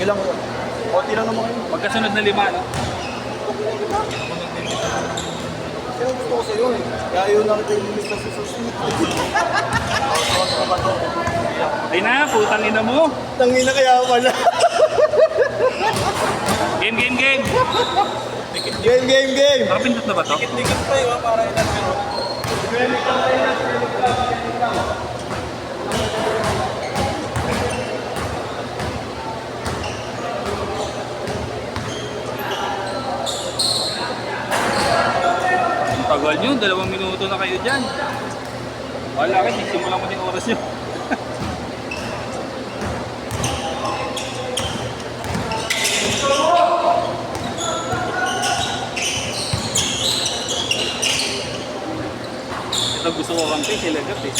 Ilang, konti lang naman kayo. Magkasunod na 5, no? Kaya gusto ko sa'yo eh. Kaya yun lang ito yung lista sa susunod. Ay na, putang ina mo. Tangina kaya pala. Game, game, game. Game, game, game. Nakapindot na ba to? Dikit pa yun para ilan pero. Ang tagal nyo, 2 minuto na kayo dyan. Wala kayo, nagsimula mo din oras nyo. Ito gusto ko kampi, silagat eh.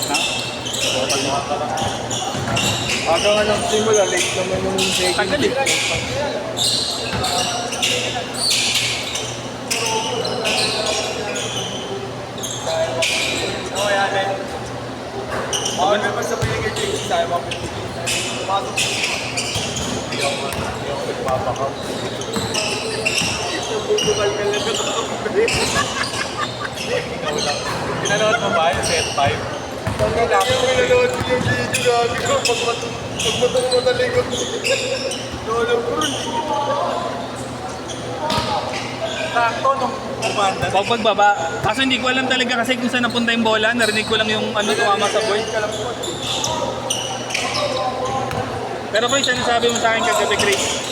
Ha? Aga nga lang simula, late naman yung second. Tagal eh. Oo, yan eh. Bawal naman sa pinigay dito sa iba. Pumasok. Hindi ako nagpapakaw. Yung bubukal ka lang ito. Ikaw lang. Pinanood mo ba yung set 5? Pinanood yung video namin ko. Pagmatong mo na likod. Lolo ko rin. Sakto nung kumanda. Pag pagbaba. Kaso hindi ko alam talaga kasi kung saan napunta yung bola. Narinig ko lang yung ano tumama sa board. Pero Chris, ano sabi mo sa akin kagabi, Chris?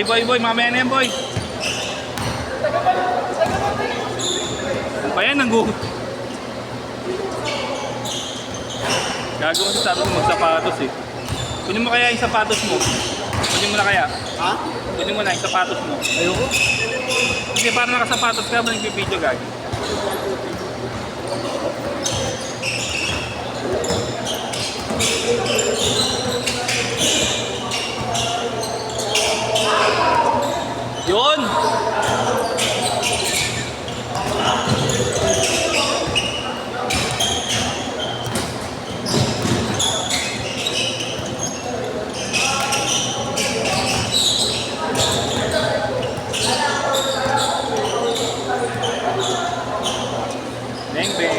Boy, mamaya na yan, boy. Ano ba yan? Gagawin ko sabi ko magsapatos eh. Kunin mo kaya yung sapatos mo. Kunin mo na kaya. Ha? Kunin mo na yung sapatos mo. Ayoko. Kasi parang nakasapatos ka ba nagpipideo gagi. Yun! Bang bang!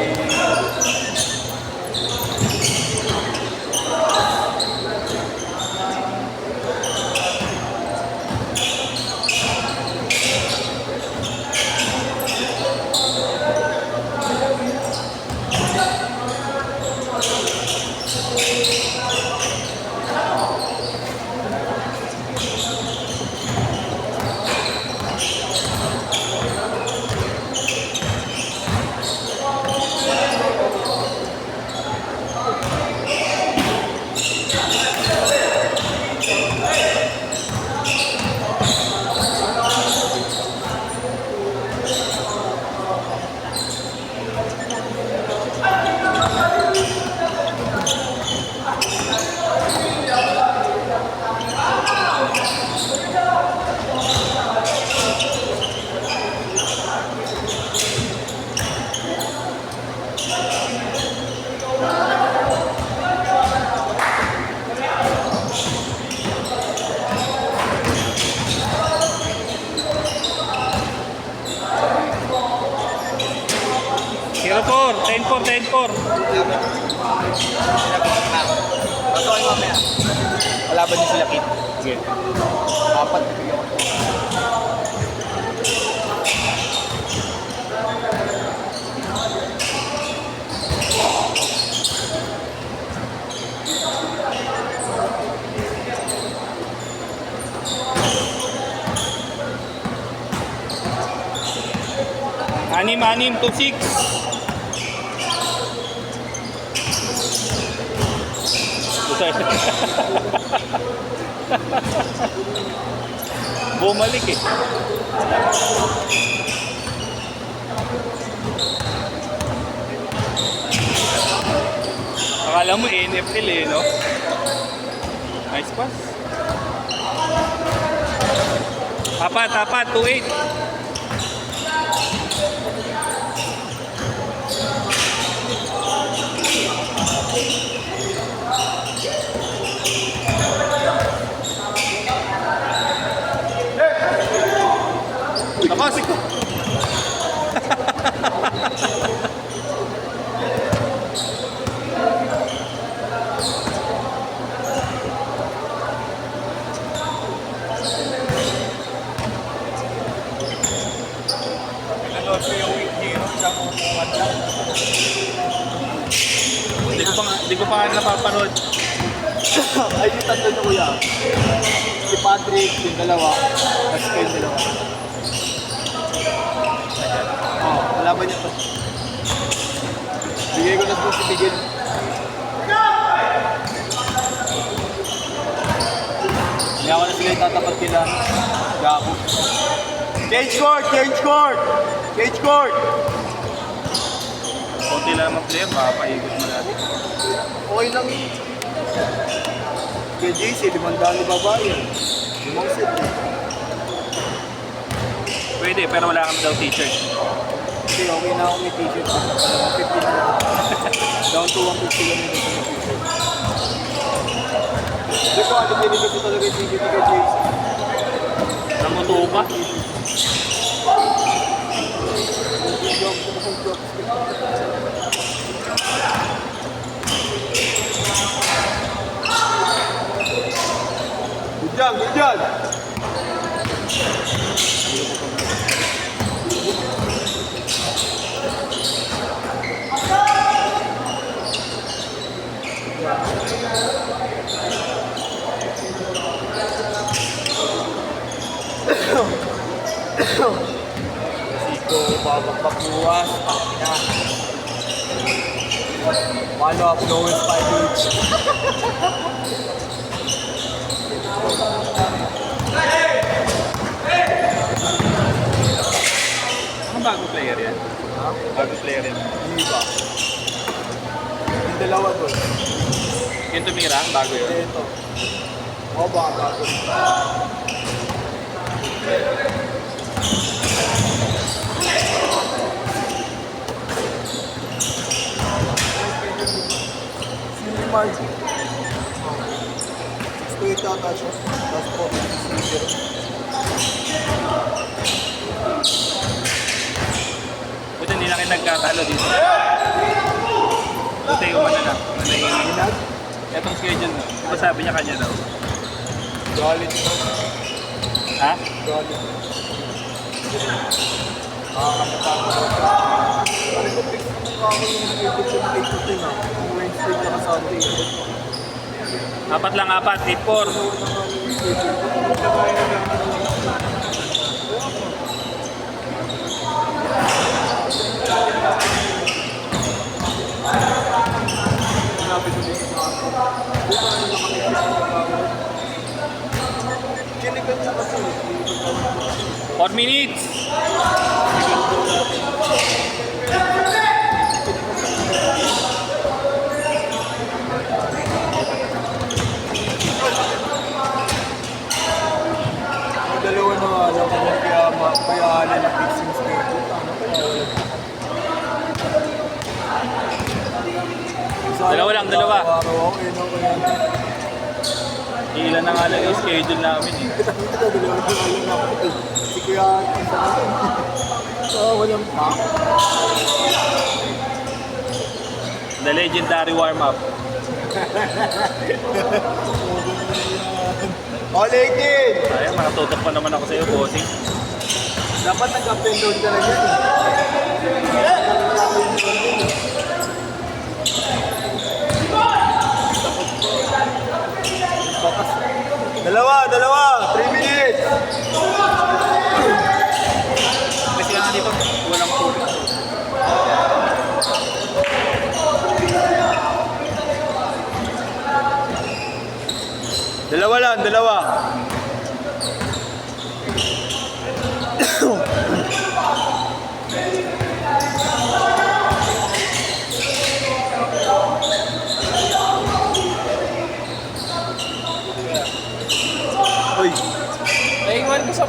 Zero 4, 10-4, 10-4. Bato kayo mamaya. Kalaban niyo sila Kit. Sige. Apat bibigyan ko. Anim, 2-6. Bumalik eh. Akala mo NFL eh, no? Nice pass. Tapat, 2-8. Tapos! Pinanood ko yung Week Hero, isang umungan lang. Hindi ko pa nga napapanood. Ay, yung tatlo na kuya. Si Patrick, yung dalawa. Tapos kayo yung dalawa. Oo, kalaban niya to. Bigay ko na po si Miguel. Hindi ako na sila itatapat kila Gaku. Change court! Change court! Change court! Kunti lang naman player, makapahigit mo natin. Okay lang yun. Kaya JC, 500 babae. 5 set. Pwede, pero wala kami daw t-shirt. Kasi okay na ako may t-shirt. 150 na lang. Down to 150 lang yung t-shirt. Hindi ko alam din ko talaga yung t-shirt ni JC. Namutuo pa. Good job! Siko, babagbakuwas. Walo ako lowest 5 each. Ano bagong player yan? Ha? Bagong player yan. Hindi ba? Yung dalawa doon. Yung tumira, bago yun. Ito. O ba? Bago. Si Margie. 6-8 ata siya. Tapos po, 6-0. Buti hindi na kayo nagkatalo dito. Buti umano na. Hinag? Itong schedule mo. Diba sabi niya kanya daw? Galit. Ha? Galit. Nakakatakot. Ano ko fix mo ako yung schedule sa May 15 ah. Wednesday ka Sunday. 4 lang, 8-4. Kinigan niya kasi. 4 minutes! Ang dalawa na nga lang kung kaya mapayahan ng fixing schedule. Ano kaya wala? Dalawa lang, dalawa. Araw-araw ako, yun ako yan. Ilan na nga lang yung schedule namin eh. Kita dalawa na lang ako. Si Kuya, isa ka lang. Walang pa. The legendary warm-up. Olekin! Ay, makatutok pa naman ako sa iyo, bossing. Dapat nag-up and down ka lang yan. Dalawa! 3 minutes! Kasi nga dito, walang tubig. Dalawa lang, dalawa.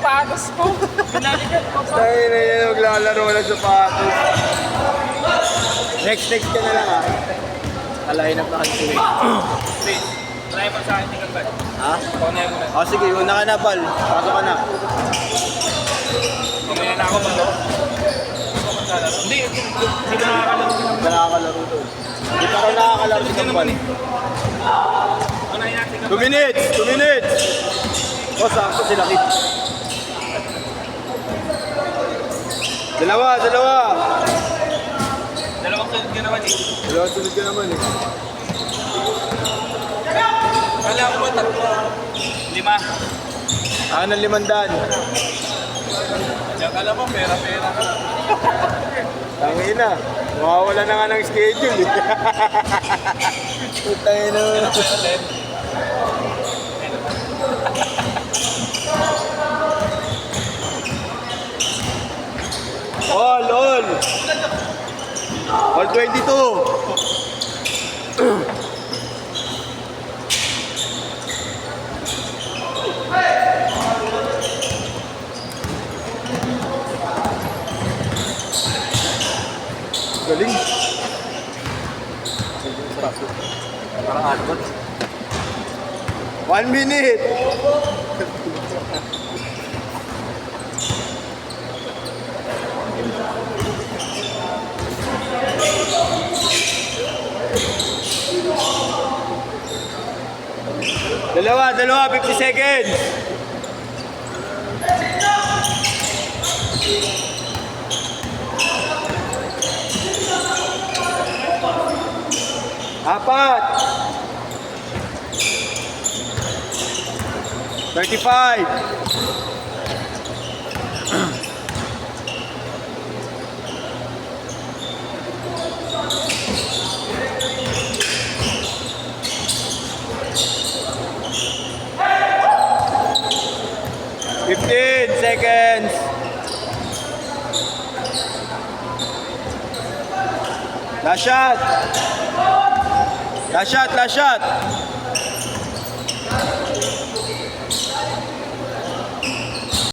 sapatos ko. Pinalikat ko pa. Tayo na yan, maglalaro ng sapatos. Next ka na lang, ha? Alayin up na kasi si Wade. Please, try mo sa akin, tingnan ba? Ha? Paunay mo na. O sige, una ka na, Pal. Pasok ka na. Mamaya na ako ba to? Hindi, hindi nakakalaro ko naman. Nakakalaro to. Hindi pa rin nakakalaro si Ito naman Kampal. eh. Unahin natin. 2 minutes! 2 minutes! O, sakto sila, Kid. Dalawa! Dalawang sunod ka naman eh. Dalawa sunod ka naman, eh. Kala ko ba tatlo? 5. Akin ng 500. Diyan ka naman, pera-pera ka. Tangin na. Mawawala na nga ng schedule, eh. Putay na. All. All 22. Galing. Parang advert. 1 minute. Dalawa, 50 seconds. Apat. 35. Fifteen seconds. Last shot.